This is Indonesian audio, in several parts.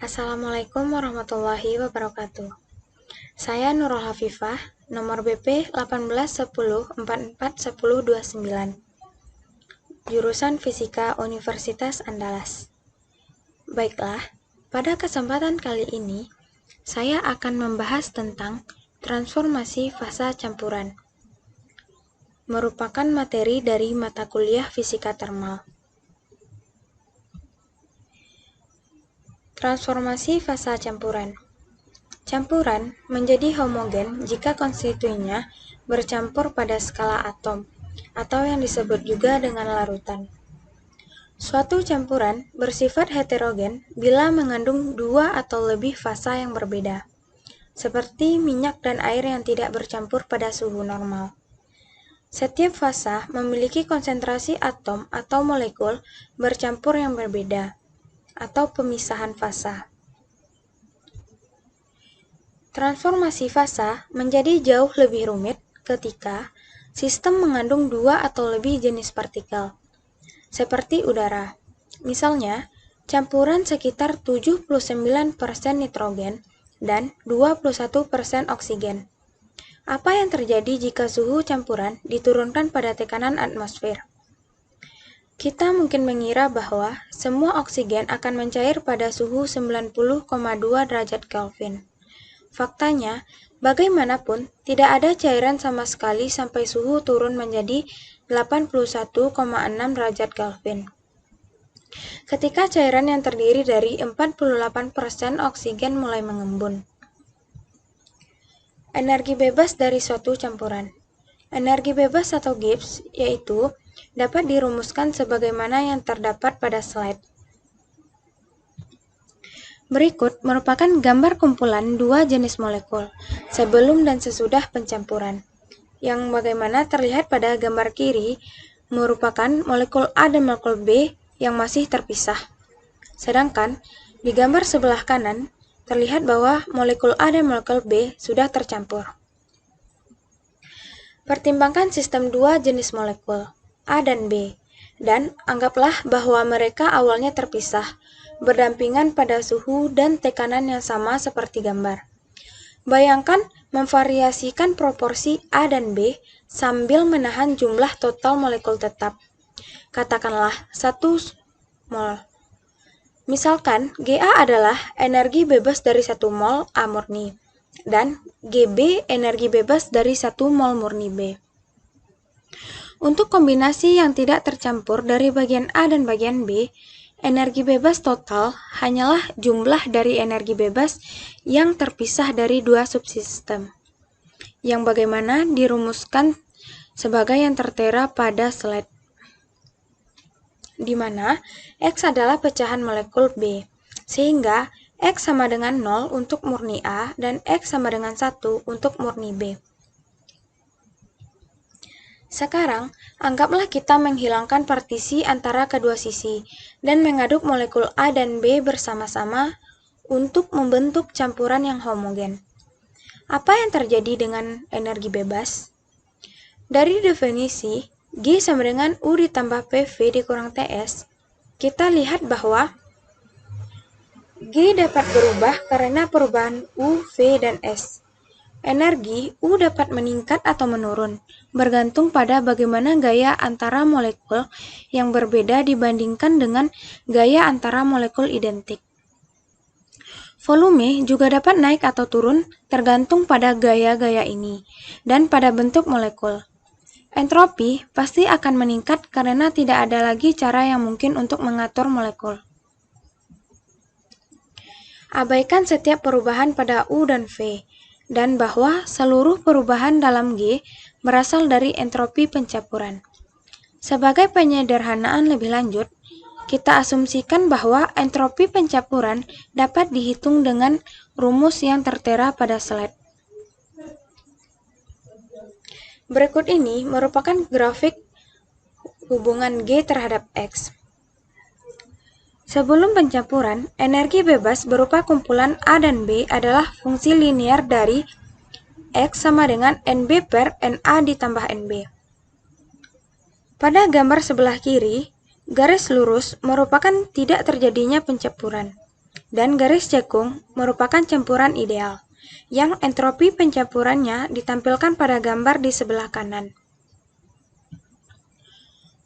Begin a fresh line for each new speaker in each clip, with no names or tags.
Assalamualaikum warahmatullahi wabarakatuh. Saya Nurul Hafifah, nomor BP 1810441029, jurusan Fisika Universitas Andalas. Baiklah, pada kesempatan kali ini, saya akan membahas tentang transformasi fasa campuran, merupakan materi dari mata kuliah Fisika Termal. Transformasi fasa campuran. Campuran menjadi homogen jika konstituennya bercampur pada skala atom, atau yang disebut juga dengan larutan. Suatu campuran bersifat heterogen bila mengandung dua atau lebih fasa yang berbeda, seperti minyak dan air yang tidak bercampur pada suhu normal. Setiap fasa memiliki konsentrasi atom atau molekul bercampur yang berbeda, atau pemisahan fasa. Transformasi fasa menjadi jauh lebih rumit ketika sistem mengandung dua atau lebih jenis partikel, seperti udara. Misalnya, campuran sekitar 79% nitrogen dan 21% oksigen. Apa yang terjadi jika suhu campuran diturunkan pada tekanan atmosfer? Kita mungkin mengira bahwa semua oksigen akan mencair pada suhu 90,2 derajat Kelvin. Faktanya, bagaimanapun, tidak ada cairan sama sekali sampai suhu turun menjadi 81,6 derajat Kelvin. Ketika cairan yang terdiri dari 48% oksigen mulai mengembun. Energi bebas dari suatu campuran. Energi bebas atau Gibbs, yaitu dapat dirumuskan sebagaimana yang terdapat pada slide. Berikut merupakan gambar kumpulan dua jenis molekul, sebelum dan sesudah pencampuran. Yang bagaimana terlihat pada gambar kiri, merupakan molekul A dan molekul B yang masih terpisah. Sedangkan di gambar sebelah kanan, terlihat bahwa molekul A dan molekul B sudah tercampur. Pertimbangkan sistem dua jenis molekul, A dan B, dan anggaplah bahwa mereka awalnya terpisah, berdampingan pada suhu dan tekanan yang sama seperti gambar. Bayangkan memvariasikan proporsi A dan B sambil menahan jumlah total molekul tetap. Katakanlah 1 mol. Misalkan Ga adalah energi bebas dari 1 mol A murni, dan Gb energi bebas dari 1 mol murni B. Untuk kombinasi yang tidak tercampur dari bagian A dan bagian B, energi bebas total hanyalah jumlah dari energi bebas yang terpisah dari dua subsistem, yang bagaimana dirumuskan sebagai yang tertera pada slide, di mana X adalah pecahan molekul B, sehingga X sama dengan 0 untuk murni A dan X sama dengan 1 untuk murni B. Sekarang, anggaplah kita menghilangkan partisi antara kedua sisi dan mengaduk molekul A dan B bersama-sama untuk membentuk campuran yang homogen. Apa yang terjadi dengan energi bebas? Dari definisi G sama dengan U ditambah PV dikurang TS, kita lihat bahwa G dapat berubah karena perubahan U, V, dan S. Energi U dapat meningkat atau menurun, bergantung pada bagaimana gaya antara molekul yang berbeda dibandingkan dengan gaya antara molekul identik. Volume juga dapat naik atau turun tergantung pada gaya-gaya ini dan pada bentuk molekul. Entropi pasti akan meningkat karena tidak ada lagi cara yang mungkin untuk mengatur molekul. Abaikan setiap perubahan pada U dan V, dan bahwa seluruh perubahan dalam G berasal dari entropi pencampuran. Sebagai penyederhanaan lebih lanjut, kita asumsikan bahwa entropi pencampuran dapat dihitung dengan rumus yang tertera pada slide. Berikut ini merupakan grafik hubungan G terhadap X. Sebelum pencampuran, energi bebas berupa kumpulan A dan B adalah fungsi linear dari X sama dengan NB per NA ditambah NB. Pada gambar sebelah kiri, garis lurus merupakan tidak terjadinya pencampuran. dan garis cekung merupakan campuran ideal, yang entropi pencampurannya ditampilkan pada gambar di sebelah kanan.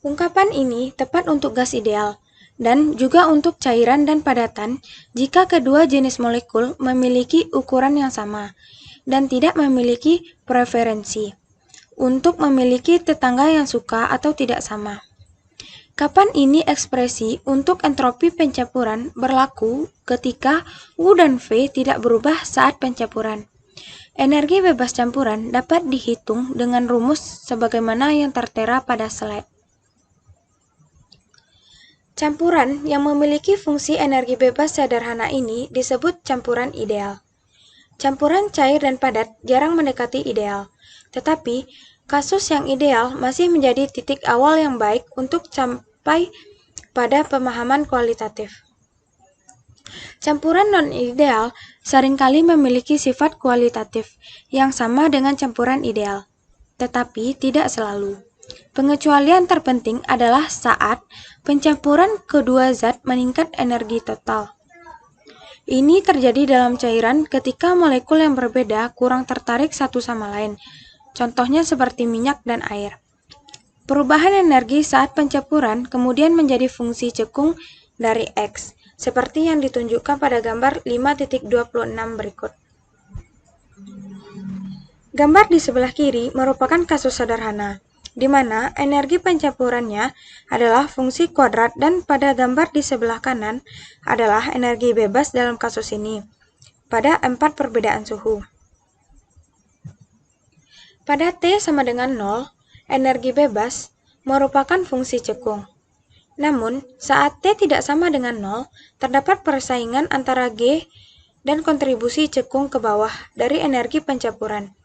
Ungkapan ini tepat untuk gas ideal, dan juga untuk cairan dan padatan jika kedua jenis molekul memiliki ukuran yang sama, dan tidak memiliki preferensi untuk memiliki tetangga yang suka atau tidak sama. Kapan ini ekspresi untuk entropi pencampuran berlaku ketika U dan V tidak berubah saat pencampuran. Energi bebas campuran dapat dihitung dengan rumus sebagaimana yang tertera pada slide. Campuran yang memiliki fungsi energi bebas sederhana ini disebut campuran ideal. Campuran cair dan padat jarang mendekati ideal, tetapi kasus yang ideal masih menjadi titik awal yang baik untuk sampai pada pemahaman kualitatif. Campuran non-ideal seringkali memiliki sifat kualitatif yang sama dengan campuran ideal, tetapi tidak selalu. Pengecualian terpenting adalah saat pencampuran kedua zat meningkat energi total. Ini terjadi dalam cairan ketika molekul yang berbeda kurang tertarik satu sama lain, contohnya seperti minyak dan air. Perubahan energi saat pencampuran kemudian menjadi fungsi cekung dari X, seperti yang ditunjukkan pada gambar 5.26 berikut. Gambar di sebelah kiri merupakan kasus sederhana, di mana energi pencampurannya adalah fungsi kuadrat dan pada gambar di sebelah kanan adalah energi bebas dalam kasus ini, pada 4 perbedaan suhu. Pada T sama dengan 0, energi bebas merupakan fungsi cekung. Namun, saat T tidak sama dengan 0, terdapat persaingan antara G dan kontribusi cekung ke bawah dari energi pencampuran,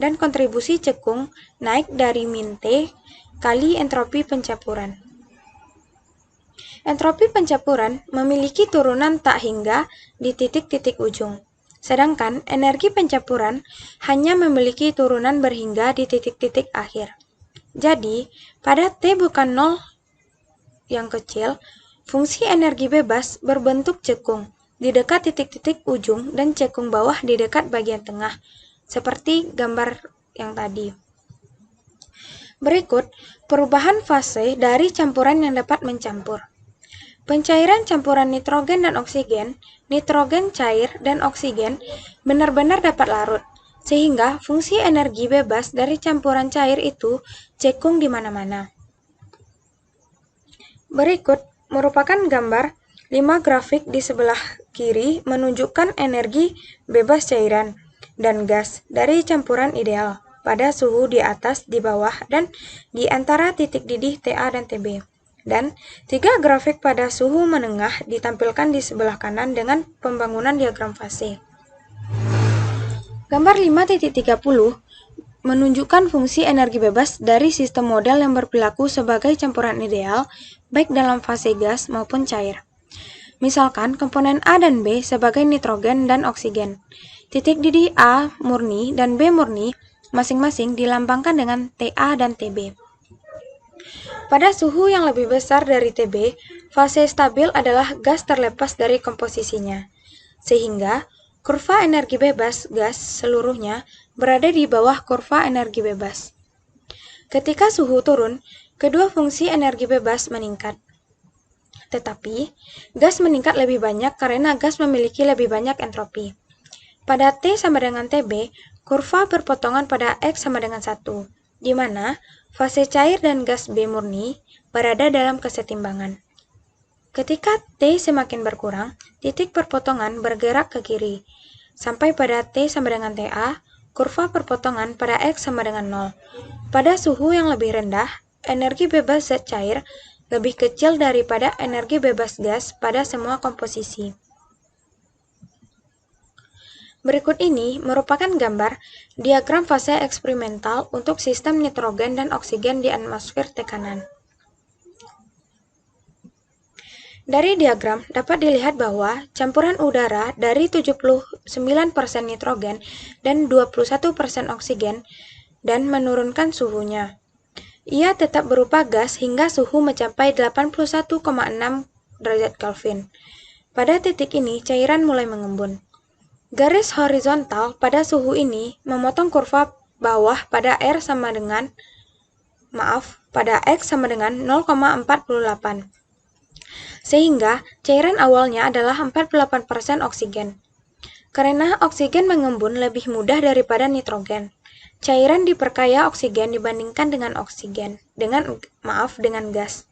dan kontribusi cekung naik dari min T kali entropi pencampuran. Entropi pencampuran memiliki turunan tak hingga di titik-titik ujung. Sedangkan energi pencampuran hanya memiliki turunan berhingga di titik-titik akhir. Jadi, pada T bukan 0 yang kecil, fungsi energi bebas berbentuk cekung di dekat titik-titik ujung dan cekung bawah di dekat bagian tengah, seperti gambar yang tadi. Berikut, perubahan fase dari campuran yang dapat mencampur. Pencairan campuran nitrogen dan oksigen, nitrogen cair dan oksigen benar-benar dapat larut, sehingga fungsi energi bebas dari campuran cair itu cekung di mana-mana. Berikut merupakan gambar 5 grafik di sebelah kiri menunjukkan energi bebas cairan dan gas dari campuran ideal pada suhu di atas, di bawah, dan di antara titik didih TA dan TB. Dan 3 grafik pada suhu menengah ditampilkan di sebelah kanan dengan pembangunan diagram fase. Gambar 5.30 menunjukkan fungsi energi bebas dari sistem model yang berperilaku sebagai campuran ideal, baik dalam fase gas maupun cair. Misalkan komponen A dan B sebagai nitrogen dan oksigen. Titik didih A murni dan B murni masing-masing dilambangkan dengan TA dan TB. Pada suhu yang lebih besar dari TB, fase stabil adalah gas terlepas dari komposisinya, sehingga kurva energi bebas gas seluruhnya berada di bawah kurva energi bebas. Ketika suhu turun, kedua fungsi energi bebas meningkat. Tetapi, gas meningkat lebih banyak karena gas memiliki lebih banyak entropi. Pada T sama dengan TB, kurva berpotongan pada X sama dengan 1, di mana fase cair dan gas B murni berada dalam kesetimbangan. Ketika T semakin berkurang, titik perpotongan bergerak ke kiri, sampai pada T sama dengan TA, kurva perpotongan pada X sama dengan 0. Pada suhu yang lebih rendah, energi bebas zat cair lebih kecil daripada energi bebas gas pada semua komposisi. Berikut ini merupakan gambar diagram fase eksperimental untuk sistem nitrogen dan oksigen di atmosfer tekanan. Dari diagram dapat dilihat bahwa campuran udara dari 79% nitrogen dan 21% oksigen dan menurunkan suhunya. Ia tetap berupa gas hingga suhu mencapai 81,6 derajat Kelvin. Pada titik ini, cairan mulai mengembun. Garis horizontal pada suhu ini memotong kurva bawah pada X sama dengan 0,48. Sehingga cairan awalnya adalah 48% oksigen. Karena oksigen mengembun lebih mudah daripada nitrogen. Cairan diperkaya oksigen dibandingkan dengan gas.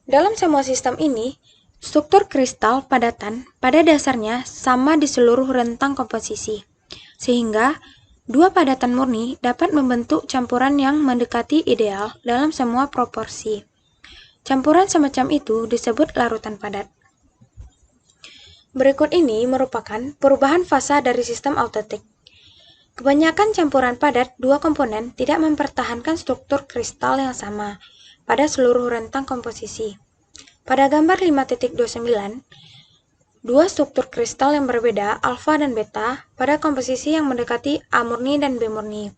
Dalam semua sistem ini, struktur kristal padatan pada dasarnya sama di seluruh rentang komposisi, sehingga dua padatan murni dapat membentuk campuran yang mendekati ideal dalam semua proporsi. Campuran semacam itu disebut larutan padat. Berikut ini merupakan perubahan fasa dari sistem autetik. Kebanyakan campuran padat dua komponen tidak mempertahankan struktur kristal yang sama pada seluruh rentang komposisi. Pada gambar 5.29, dua struktur kristal yang berbeda, alfa dan beta, pada komposisi yang mendekati A murni dan B murni.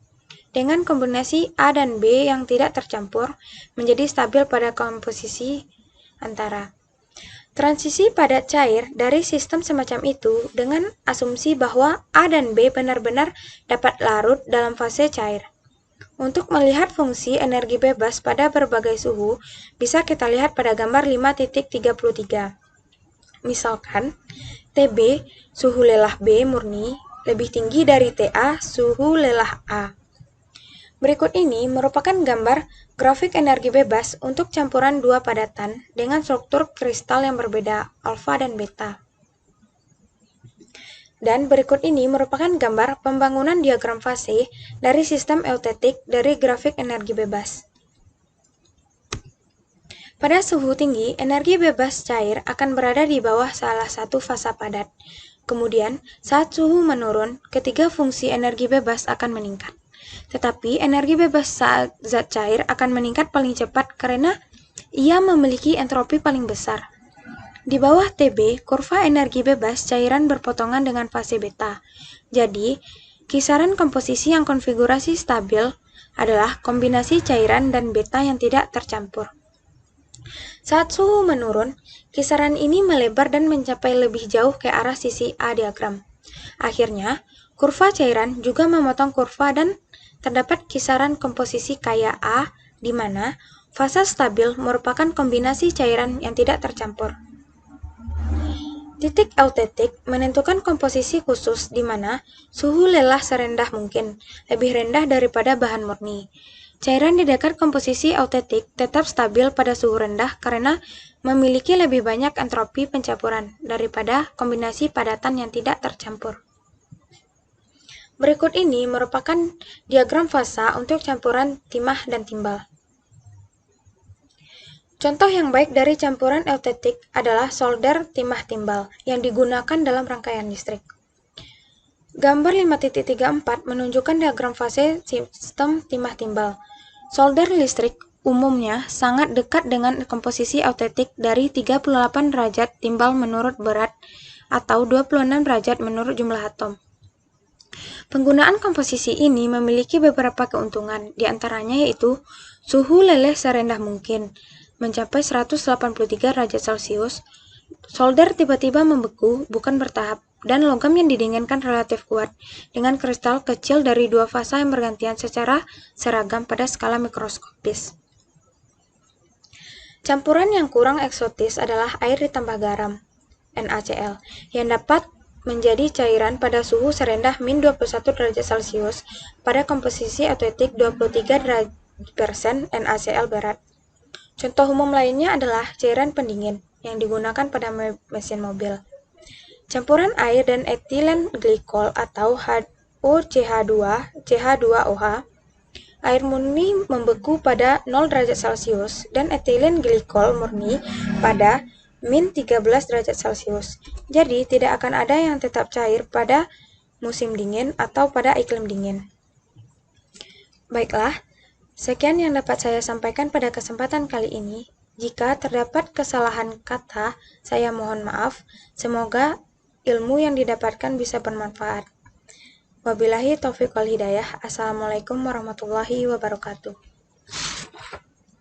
Dengan kombinasi A dan B yang tidak tercampur, menjadi stabil pada komposisi antara. Transisi padat cair dari sistem semacam itu dengan asumsi bahwa A dan B benar-benar dapat larut dalam fase cair. Untuk melihat fungsi energi bebas pada berbagai suhu, bisa kita lihat pada gambar 5.33. Misalkan, TB, suhu lelah B murni, lebih tinggi dari TA, suhu lelah A. Berikut ini merupakan gambar grafik energi bebas untuk campuran dua padatan dengan struktur kristal yang berbeda, alfa dan beta. Dan berikut ini merupakan gambar pembangunan diagram fase dari sistem eutetik dari grafik energi bebas. Pada suhu tinggi, energi bebas cair akan berada di bawah salah satu fasa padat. Kemudian, saat suhu menurun, ketiga fungsi energi bebas akan meningkat. Tetapi energi bebas saat zat cair akan meningkat paling cepat karena ia memiliki entropi paling besar. Di bawah TB, kurva energi bebas cairan berpotongan dengan fase beta. Jadi, kisaran komposisi yang konfigurasi stabil adalah kombinasi cairan dan beta yang tidak tercampur. Saat suhu menurun, kisaran ini melebar dan mencapai lebih jauh ke arah sisi A diagram. Akhirnya, kurva cairan juga memotong kurva dan terdapat kisaran komposisi kaya A, di mana fasa stabil merupakan kombinasi cairan yang tidak tercampur. Titik eutetik menentukan komposisi khusus di mana suhu lelah serendah mungkin, lebih rendah daripada bahan murni. Cairan di dekat komposisi eutetik tetap stabil pada suhu rendah karena memiliki lebih banyak entropi pencampuran daripada kombinasi padatan yang tidak tercampur. Berikut ini merupakan diagram fasa untuk campuran timah dan timbal. Contoh yang baik dari campuran eutetik adalah solder timah timbal yang digunakan dalam rangkaian listrik. Gambar 5.34 menunjukkan diagram fase sistem timah timbal. Solder listrik umumnya sangat dekat dengan komposisi eutetik dari 38 derajat timbal menurut berat atau 26 derajat menurut jumlah atom. Penggunaan komposisi ini memiliki beberapa keuntungan, di antaranya yaitu suhu leleh serendah mungkin, mencapai 183 derajat Celcius, solder tiba-tiba membeku, bukan bertahap, dan logam yang didinginkan relatif kuat, dengan kristal kecil dari dua fasa yang bergantian secara seragam pada skala mikroskopis. Campuran yang kurang eksotis adalah air ditambah garam, NaCl, yang dapat menjadi cairan pada suhu serendah min 21 derajat Celcius pada komposisi eutetik 23% NaCl berat. Contoh umum lainnya adalah cairan pendingin yang digunakan pada mesin mobil. Campuran air dan etilen glikol atau HOCH2OH, air murni membeku pada 0 derajat Celcius dan etilen glikol murni pada min 13 derajat Celcius. Jadi, tidak akan ada yang tetap cair pada musim dingin atau pada iklim dingin. Baiklah, sekian yang dapat saya sampaikan pada kesempatan kali ini. Jika terdapat kesalahan kata, saya mohon maaf. Semoga ilmu yang didapatkan bisa bermanfaat. Wabillahi taufiq wal hidayah. Assalamualaikum warahmatullahi wabarakatuh.